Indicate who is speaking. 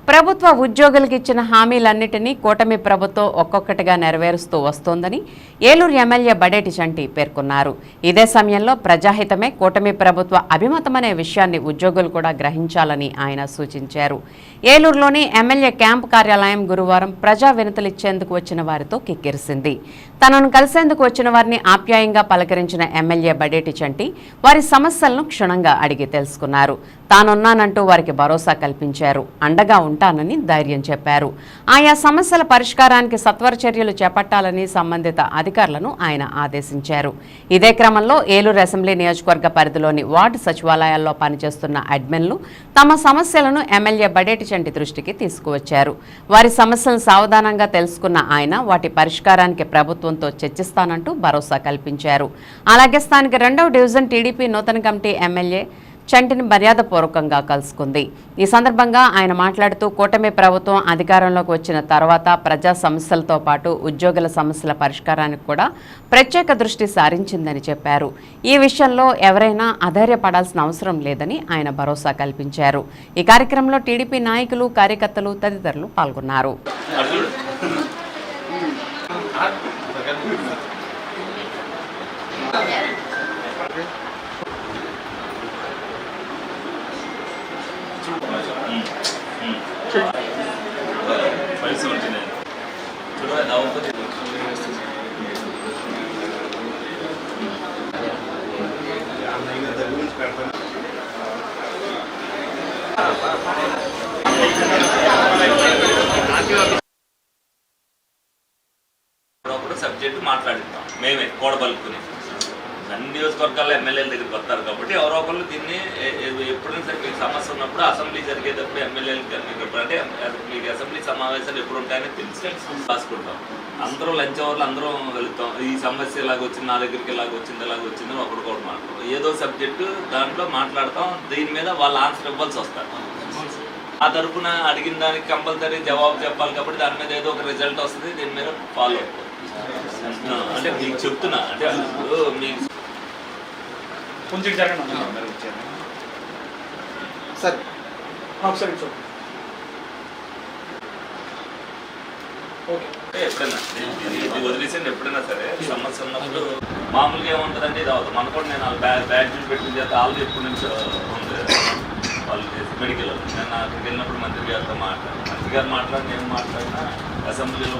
Speaker 1: ప్రభుత్వ ఉద్యోగులకు ఇచ్చిన హామీలన్నిటినీ కూటమి ప్రభుత్వం ఒక్కొక్కటిగా నెరవేరుస్తూ వస్తోందని ఏలూరు ఎమ్మెల్యే బడేటి చంటి పేర్కొన్నారు. ఇదే సమయంలో ప్రజాహితమే కూటమి ప్రభుత్వ అభిమతమనే విషయాన్ని ఉద్యోగులు కూడా గ్రహించాలని ఆయన సూచించారు. ఏలూరులోని ఎమ్మెల్యే క్యాంపు కార్యాలయం గురువారం ప్రజా వినతులిచ్చేందుకు వచ్చిన వారితో కిక్కిరిసింది. తనను కలిసేందుకు వచ్చిన వారిని ఆప్యాయంగా పలకరించిన ఎమ్మెల్యే బడేటి చంటి వారి సమస్యలను క్షుణ్ణంగా అడిగి తెలుసుకున్నారు. తానున్నానంటూ వారికి భరోసా కల్పించారు. అండగా ఉంటానని ధైర్యం చెప్పారు. ఆయా సమస్యల పరిష్కారానికి సత్వర చర్యలు చేపట్టాలని సంబంధిత అధికారులను ఆయన ఆదేశించారు. ఇదే క్రమంలో ఏలూరు అసెంబ్లీ నియోజకవర్గ పరిధిలోని వార్డు సచివాలయాల్లో పనిచేస్తున్న అడ్మిన్లు తమ సమస్యలను ఎమ్మెల్యే బడేటి చంటి దృష్టికి తీసుకువచ్చారు. వారి సమస్యలను సావధానంగా తెలుసుకున్న ఆయన వాటి పరిష్కారానికి ప్రభుత్వంతో చర్చిస్తానంటూ భరోసా కల్పించారు. అలాగే స్థానిక 2వ డివిజన్ టీడీపీ నూతన కమిటీ ఎమ్మెల్యే చంటిని మర్యాదపూర్వకంగా కలుసుకుంది. ఈ సందర్భంగా ఆయన మాట్లాడుతూ కూటమి ప్రభుత్వం అధికారంలోకి వచ్చిన తర్వాత ప్రజా సమస్యలతో పాటు ఉద్యోగుల సమస్యల పరిష్కారానికి కూడా ప్రత్యేక దృష్టి సారించిందని చెప్పారు. ఈ విషయంలో ఎవరైనా అధైర్యపడాల్సిన అవసరం లేదని ఆయన భరోసా కల్పించారు. ఈ కార్యక్రమంలో టీడీపీ నాయకులు, కార్యకర్తలు తదితరులు పాల్గొన్నారు.
Speaker 2: సబ్జెక్టు మాట్లాడిస్తాం మేమే కూడబలుకుని అన్ని నియోజకవర్గాల్లో ఎమ్మెల్యేల దగ్గరికి వస్తారు కాబట్టి ఎవరో ఒకళ్ళు దీన్ని ఎప్పుడైనా సరే మీకు సమస్య ఉన్నప్పుడు అసెంబ్లీ జరిగేటప్పుడు ఎమ్మెల్యేలకి అంటే మీకు అసెంబ్లీ సమావేశాలు ఎప్పుడు ఉంటాయని తెలిసి రాసుకుంటాం. అందరూ లంచ్ అవర్లు అందరం వెళుతాం. ఈ సమస్య ఇలాగ వచ్చింది, నా దగ్గరికి ఇలాగ వచ్చిందని ఒకరికొకటి మాట్లాడతాం. ఏదో సబ్జెక్టు దాంట్లో మాట్లాడతాం. దీని మీద వాళ్ళు ఆన్సర్ ఇవ్వాల్సి వస్తారు. ఆ తరపున అడిగిన దానికి కంపల్సరీ జవాబు చెప్పాలి కాబట్టి దాని మీద ఏదో ఒక రిజల్ట్ వస్తుంది. దీని మీద ఫాలో అంటే మీకు చెప్తున్నా అంటే మీకు
Speaker 3: కొంచెం జరగండి సార్. ఒకసారి
Speaker 2: ఎప్పుడైనా ఇది వదిలేసండి. ఎప్పుడైనా సరే సమస్య ఉన్నప్పుడు మామూలుగా ఏముంటుందంటే ఇది అవుతుంది. మన కూడా నేను బ్యాడ్జీలు పెట్టిన చేత ఆల్రెడీ ఎప్పటి నుంచో ఉంది. వాళ్ళు చేసి మెడికల్ నేను అక్కడికి వెళ్ళినప్పుడు మంత్రి గారితో మాట్లాడాను. మంత్రి గారు మాట్లాడి నేను మాట్లాడినా అసెంబ్లీలో